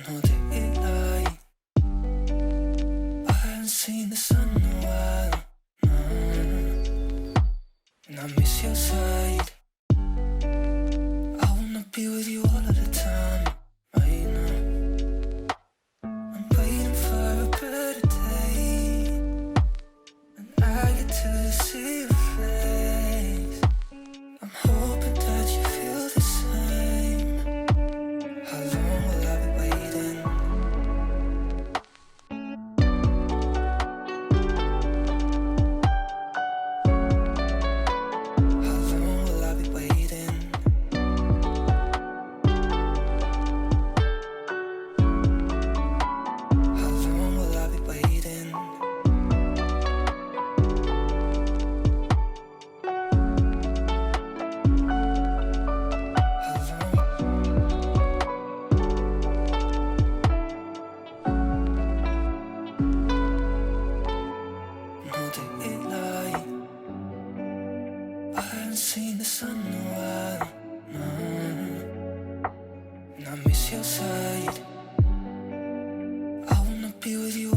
No daylight. I haven't seen the sun in a while. No. And I miss your side. I wanna be with you all of the time. Right now I'm waiting for a better day, and I get to see your face. I'm hoping that you feel the same. How long will I be waiting? How long will I be waiting? How long will I be waiting? How long? No daylight. I haven't seen the sun in a while. No. And I miss your side. I wanna be with you